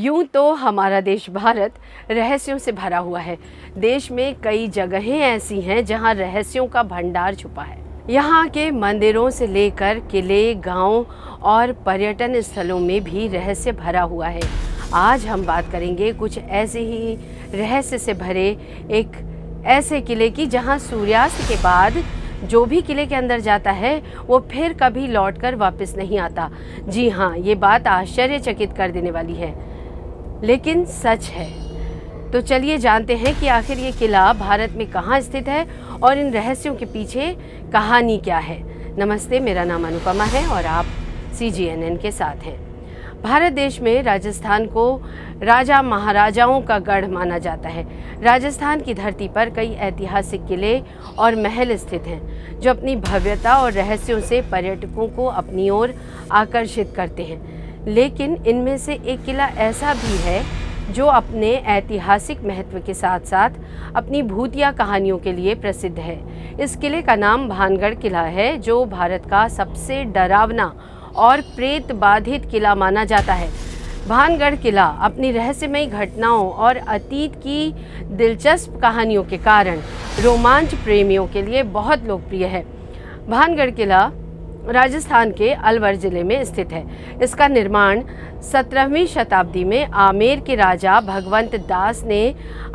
यूं तो हमारा देश भारत रहस्यों से भरा हुआ है। देश में कई जगहें ऐसी हैं जहां रहस्यों का भंडार छुपा है। यहाँ के मंदिरों से लेकर किले, गांव और पर्यटन स्थलों में भी रहस्य भरा हुआ है। आज हम बात करेंगे कुछ ऐसे ही रहस्य से भरे एक ऐसे किले की जहां सूर्यास्त के बाद जो भी किले के अंदर जाता है वो फिर कभी लौटकर वापस नहीं आता। जी हाँ, ये बात आश्चर्यचकित कर देने वाली है, लेकिन सच है। तो चलिए जानते हैं कि आखिर ये किला भारत में कहाँ स्थित है और इन रहस्यों के पीछे कहानी क्या है। नमस्ते, मेरा नाम अनुपमा है और आप CGNN के साथ हैं। भारत देश में राजस्थान को राजा महाराजाओं का गढ़ माना जाता है। राजस्थान की धरती पर कई ऐतिहासिक किले और महल स्थित हैं जो अपनी भव्यता और रहस्यों से पर्यटकों को अपनी ओर आकर्षित करते हैं। लेकिन इनमें से एक किला ऐसा भी है जो अपने ऐतिहासिक महत्व के साथ साथ अपनी भूतिया कहानियों के लिए प्रसिद्ध है। इस किले का नाम भानगढ़ किला है, जो भारत का सबसे डरावना और प्रेत बाधित किला माना जाता है। भानगढ़ किला अपनी रहस्यमयी घटनाओं और अतीत की दिलचस्प कहानियों के कारण रोमांच प्रेमियों के लिए बहुत लोकप्रिय है। भानगढ़ किला राजस्थान के अलवर जिले में स्थित है। इसका निर्माण 17वीं शताब्दी में आमेर के राजा भगवंत दास ने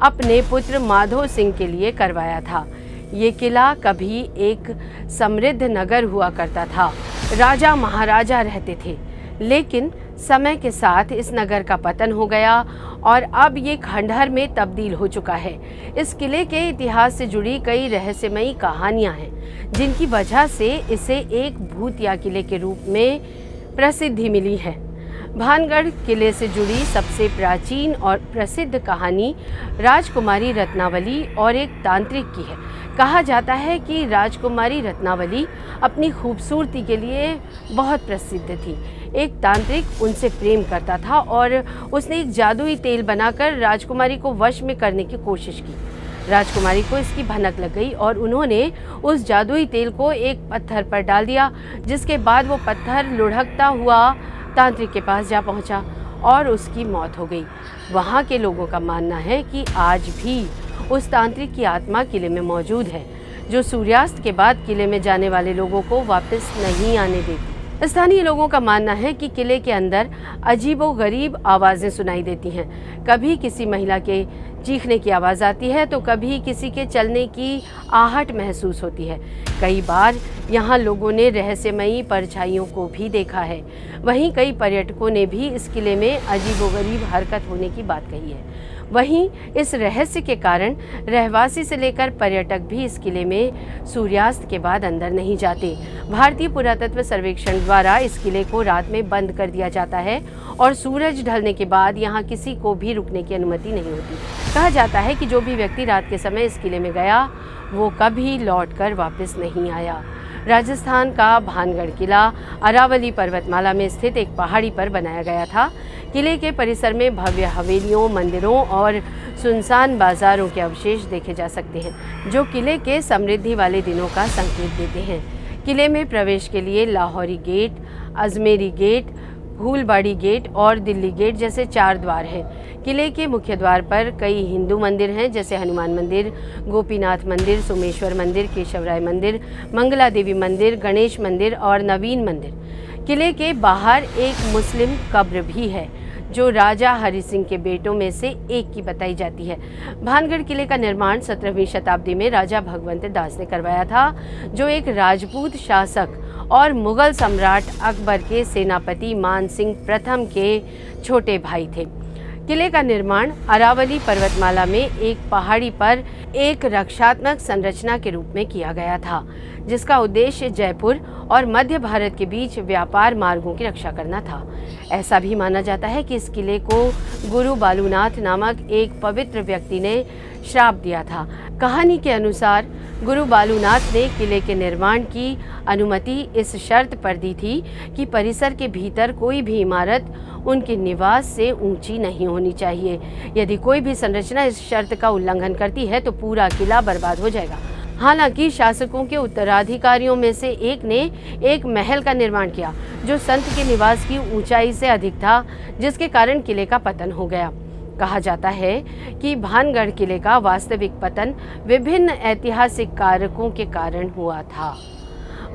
अपने पुत्र माधो सिंह के लिए करवाया था। ये किला कभी एक समृद्ध नगर हुआ करता था। राजा महाराजा रहते थे, लेकिन समय के साथ इस नगर का पतन हो गया और अब ये खंडहर में तब्दील हो चुका है। इस किले के इतिहास से जुड़ी कई रहस्यमयी कहानियां हैं, जिनकी वजह से इसे एक भूतिया किले के रूप में प्रसिद्धि मिली है। भानगढ़ किले से जुड़ी सबसे प्राचीन और प्रसिद्ध कहानी राजकुमारी रत्नावली और एक तांत्रिक की है। कहा जाता है कि राजकुमारी रत्नावली अपनी खूबसूरती के लिए बहुत प्रसिद्ध थी। एक तांत्रिक उनसे प्रेम करता था और उसने एक जादुई तेल बनाकर राजकुमारी को वश में करने की कोशिश की। राजकुमारी को इसकी भनक लग गई और उन्होंने उस जादुई तेल को एक पत्थर पर डाल दिया, जिसके बाद वो पत्थर लुढ़कता हुआ तांत्रिक के पास जा पहुंचा और उसकी मौत हो गई। वहाँ के लोगों का मानना है कि आज भी उस तांत्रिक की आत्मा किले में मौजूद है, जो सूर्यास्त के बाद किले में जाने वाले लोगों को वापस नहीं आने देती। स्थानीय लोगों का मानना है कि किले के अंदर अजीबोगरीब आवाज़ें सुनाई देती हैं। कभी किसी महिला के चीखने की आवाज़ आती है तो कभी किसी के चलने की आहट महसूस होती है। कई बार यहाँ लोगों ने रहस्यमयी परछाइयों को भी देखा है। वहीं कई पर्यटकों ने भी इस किले में अजीबोगरीब हरकत होने की बात कही है। वहीं इस रहस्य के कारण रहवासी से लेकर पर्यटक भी इस किले में सूर्यास्त के बाद अंदर नहीं जाते। भारतीय पुरातत्व सर्वेक्षण द्वारा इस किले को रात में बंद कर दिया जाता है और सूरज ढलने के बाद यहाँ किसी को भी रुकने की अनुमति नहीं होती। कहा जाता है कि जो भी व्यक्ति रात के समय इस किले में गया वो कभी लौटकर वापस नहीं आया। राजस्थान का भानगढ़ किला अरावली पर्वतमाला में स्थित एक पहाड़ी पर बनाया गया था। किले के परिसर में भव्य हवेलियों, मंदिरों और सुनसान बाजारों के अवशेष देखे जा सकते हैं, जो किले के समृद्धि वाले दिनों का संकेत देते हैं। किले में प्रवेश के लिए Lahori gate, Ajmeri gate, Phoolbari gate और दिल्ली गेट जैसे 4 द्वार हैं। किले के मुख्य द्वार पर कई हिंदू मंदिर हैं, जैसे हनुमान मंदिर, गोपीनाथ मंदिर, सोमेश्वर मंदिर, केशवराय मंदिर, मंगला देवी मंदिर, गणेश मंदिर और नवीन मंदिर। किले के बाहर एक मुस्लिम कब्र भी है, जो राजा हरि सिंह के बेटों में से एक की बताई जाती है। भानगढ़ किले का निर्माण 17वीं शताब्दी में राजा भगवंत दास ने करवाया था, जो एक राजपूत शासक और मुगल सम्राट अकबर के सेनापति मान सिंह प्रथम के छोटे भाई थे। किले का निर्माण अरावली पर्वतमाला में एक पहाड़ी पर एक रक्षात्मक संरचना के रूप में किया गया था, जिसका उद्देश्य जयपुर और मध्य भारत के बीच व्यापार मार्गों की रक्षा करना था। ऐसा भी माना जाता है कि इस किले को गुरु बालूनाथ नामक एक पवित्र व्यक्ति ने श्राप दिया था। कहानी के अनुसार गुरु बालूनाथ ने किले के निर्माण की अनुमति इस शर्त पर दी थी कि परिसर के भीतर कोई भी इमारत उनके निवास से ऊंची नहीं होनी चाहिए। यदि कोई भी संरचना इस शर्त का उल्लंघन करती है तो पूरा किला बर्बाद हो जाएगा। हालांकि शासकों के उत्तराधिकारियों में से एक ने एक महल का निर्माण किया जो संत के निवास की ऊंचाई से अधिक था, जिसके कारण किले का पतन हो गया। कहा जाता है कि भानगढ़ किले का वास्तविक पतन विभिन्न ऐतिहासिक कारकों के कारण हुआ था।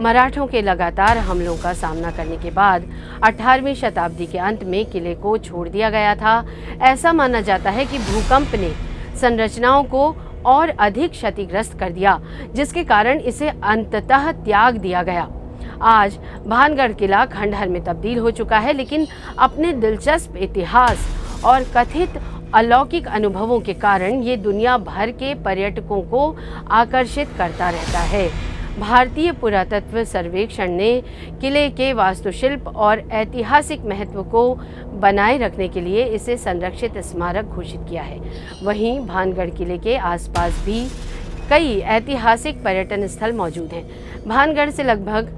मराठों के लगातार हमलों का सामना करने के बाद 18वीं शताब्दी के अंत में किले को छोड़ दिया गया था। ऐसा माना जाता है कि भूकंप ने संरचनाओं को और अधिक क्षतिग्रस्त कर दिया, जिसके कारण इसे अंततः त्याग दिया गया। आज भानगढ़ किला खंडहर में तब्दील हो चुका है, लेकिन अपने दिलचस्प इतिहास और कथित अलौकिक अनुभवों के कारण ये दुनिया भर के पर्यटकों को आकर्षित करता रहता है। भारतीय पुरातत्व सर्वेक्षण ने किले के वास्तुशिल्प और ऐतिहासिक महत्व को बनाए रखने के लिए इसे संरक्षित स्मारक घोषित किया है। वहीं भानगढ़ किले के आसपास भी कई ऐतिहासिक पर्यटन स्थल मौजूद हैं। भानगढ़ से लगभग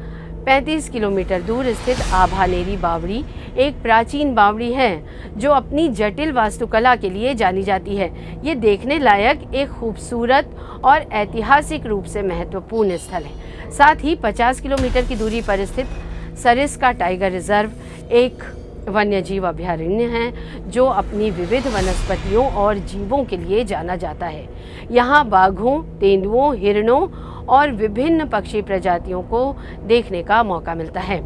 35 किलोमीटर दूर स्थित आभानेरी बावड़ी एक प्राचीन बावड़ी है जो अपनी जटिल वास्तुकला के लिए जानी जाती है। ये देखने लायक एक खूबसूरत और ऐतिहासिक रूप से महत्वपूर्ण स्थल है। साथ ही 50 किलोमीटर की दूरी पर स्थित सरिस्का टाइगर रिजर्व एक वन्यजीव अभयारण्य है जो अपनी विविध वनस्पतियों और जीवों के लिए जाना जाता है। यहाँ बाघों, तेंदुओं, हिरणों और विभिन्न पक्षी प्रजातियों को देखने का मौका मिलता है।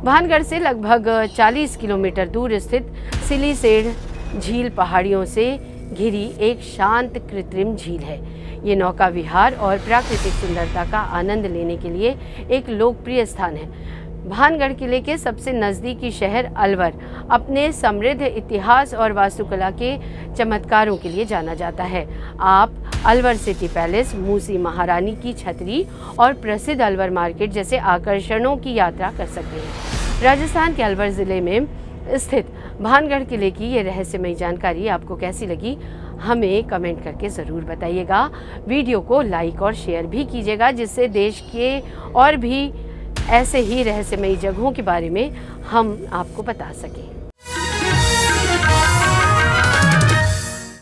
भानगढ़ से लगभग 40 किलोमीटर दूर स्थित सिलीसेड़ झील पहाड़ियों से घिरी एक शांत कृत्रिम झील है। ये नौका विहार और प्राकृतिक सुंदरता का आनंद लेने के लिए एक लोकप्रिय स्थान है। भानगढ़ किले के सबसे नज़दीकी शहर अलवर अपने समृद्ध इतिहास और वास्तुकला के चमत्कारों के लिए जाना जाता है। आप अलवर सिटी पैलेस, मूसी महारानी की छतरी और प्रसिद्ध अलवर मार्केट जैसे आकर्षणों की यात्रा कर सकते हैं। राजस्थान के अलवर ज़िले में स्थित भानगढ़ किले की ये रहस्यमयी जानकारी आपको कैसी लगी, हमें कमेंट करके ज़रूर बताइएगा। वीडियो को लाइक और शेयर भी कीजिएगा, जिससे देश के और भी ऐसे ही रहस्यमयी जगहों के बारे में हम आपको बता सकें।